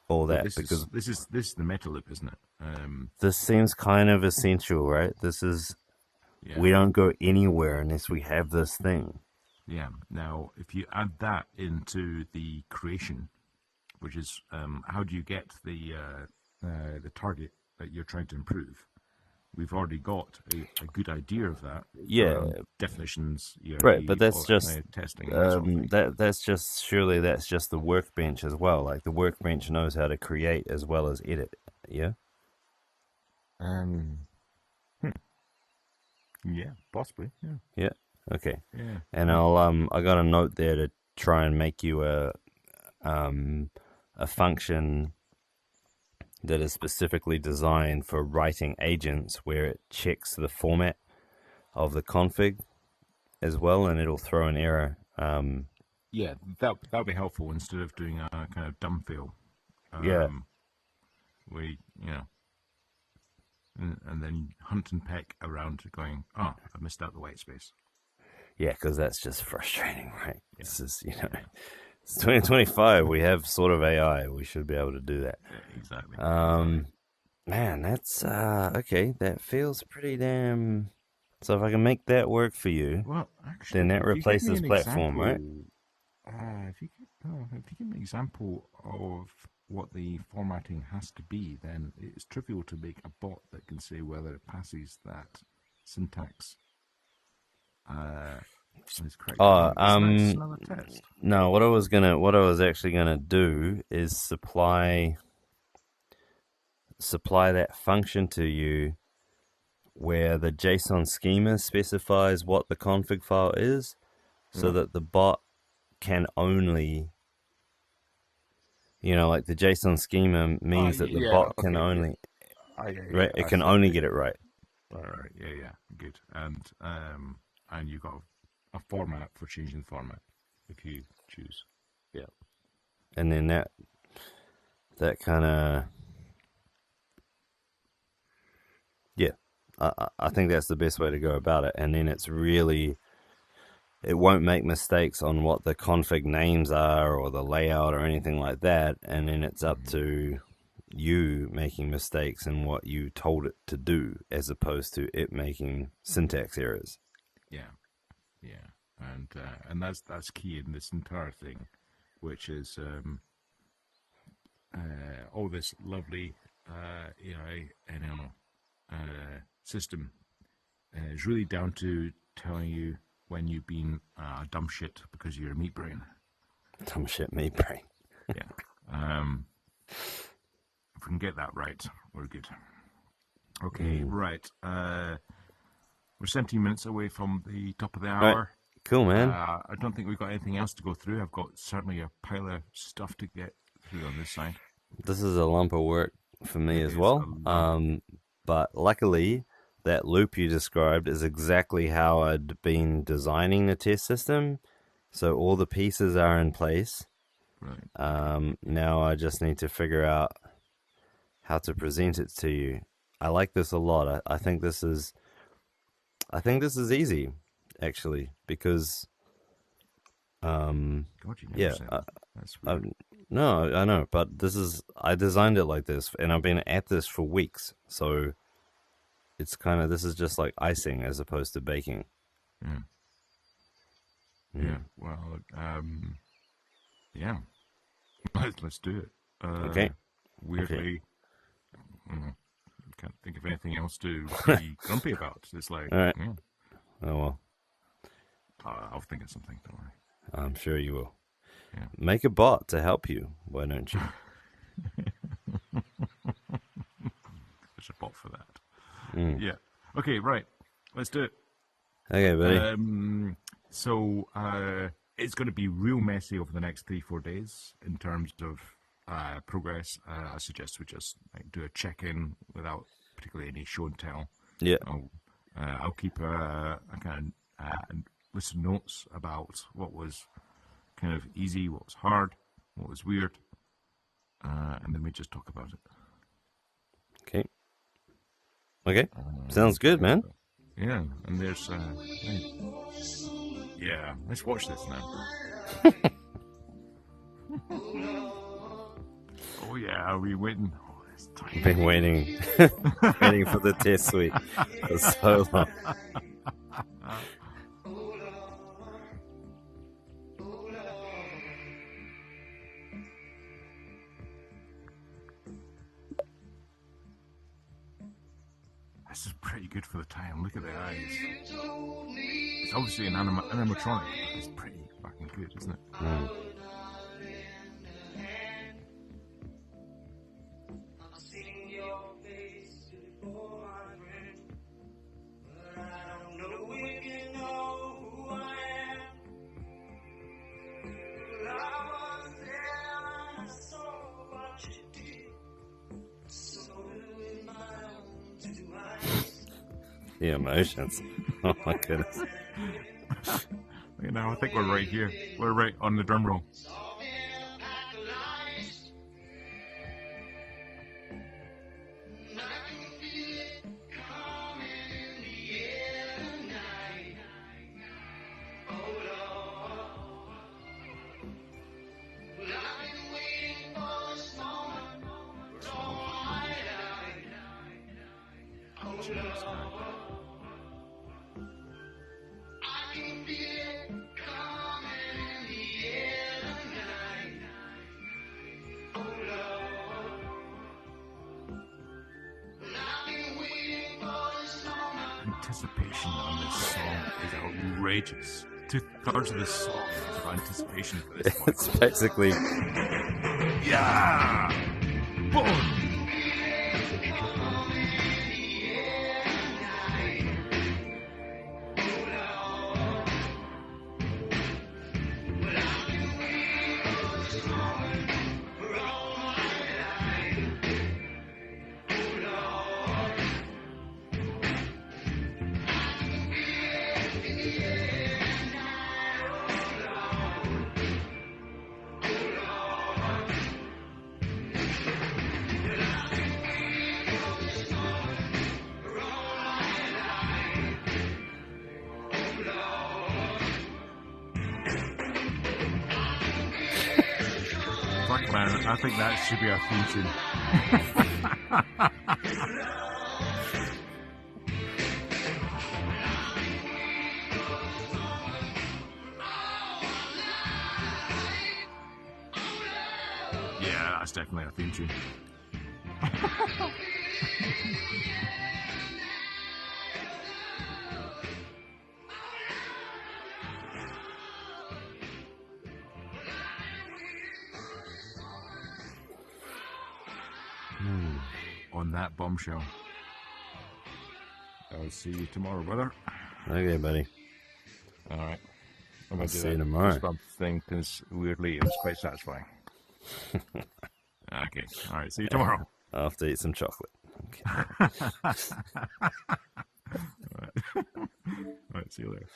all that. Because this is the meta loop, isn't it? This seems kind of essential, right? This is. Yeah. We don't go anywhere unless we have this thing. Yeah. Now, if you add that into the creation, which is how do you get the target that you're trying to improve? we've already got a good idea of that. Yeah, Definitions, right. But ERD, that's all that just kind of testing and that sort of thing. that's just surely that's just the workbench as well. Like the workbench knows how to create as well as edit. Yeah. Um, yeah, possibly. Yeah, Yeah. Okay. yeah. And I got a note there to try and make you a function that is specifically designed for writing agents where it checks the format of the config as well, and it'll throw an error. Yeah, that would be helpful instead of doing a kind of dumb fail. Yeah, We, and then hunt and peck around going, oh, I missed out the white space. yeah, because that's just frustrating, right? Yeah. This is, it's 2025. We have sort of AI. We should be able to do that. Yeah, exactly. Man, that's okay. That feels pretty damn. So if I can make that work for you, Well, actually, then that if you give me replaces an platform, right? example, if you give me an example of what the formatting has to be, then it's trivial to make a bot that can say whether it passes that syntax. Is correct. Oh, That's another test. no. What I was actually gonna do is supply that function to you where the JSON schema specifies what the config file is, so that the bot can only, like the JSON schema means that the bot can only, right? It can only get it right. All right. Yeah. Good. And you got a format for changing the format if you choose. Yeah. And then that kind of, yeah, I think that's the best way to go about it. And then it won't make mistakes on what the config names are or the layout or anything like that. And then it's up to you making mistakes in what you told it to do, as opposed to it making syntax errors. Yeah. And that's key in this entire thing, which is all this lovely AI NL system is really down to telling you when you've been dumb shit because you're a meat brain. Dumb shit, meat brain. Yeah. If we can get that right, we're good. Okay, right. We're 17 minutes away from the top of the hour. Right. Cool, man. I don't think we've got anything else to go through. I've got certainly a pile of stuff to get through on this side. This is a lump of work for me as well. But luckily, that loop you described is exactly how I'd been designing the test system. So all the pieces are in place. Right. Now I just need to figure out how to present it to you. I like this a lot. I think this is easy, actually, because God, you never said that. That's weird. no, I know, but I designed it like this, and I've been at this for weeks, so it's this is just like icing as opposed to baking. Yeah. Well, yeah. Let's do it. Okay. Weirdly, can't think of anything else to be grumpy about. It's like, all right. Yeah. Oh well, I'll think of something. Don't worry. I'm sure you will. Yeah. Make a bot to help you. Why don't you? There's a bot for that. Yeah. Okay. Right. Let's do it. Okay, buddy. So it's going to be real messy over the next 3-4 days in terms of progress. I suggest we just do a check-in without particularly any show and tell. Yeah. I'll keep a kind of list of notes about what was kind of easy, what was hard, what was weird, and then we just talk about it. Okay. Okay. Sounds good, man. Yeah, and there's yeah. Let's watch this now. Oh yeah, are we waiting? Oh, this time. I've been waiting, waiting for the test suite for so long. This is pretty good for the time. Look at the eyes. It's obviously an animatronic, but it's pretty fucking good, isn't it? Mm. The emotions. Oh my goodness. You know, I think we're right here. We're right on the drum roll. Anticipation on this song is outrageous. 2/3 of this song is about anticipation for this one. It's basically Yeah! Boom! Fuck man, I think that should be our theme tune. Yeah, that's definitely our theme tune. On that bombshell. I'll see you tomorrow, brother. okay, buddy. All right. I'm I'll gonna do see you that tomorrow. fist bump thing because weirdly it was quite satisfying. Okay. All right. See you tomorrow. I'll have to eat some chocolate. Okay. All right. All right. See you later.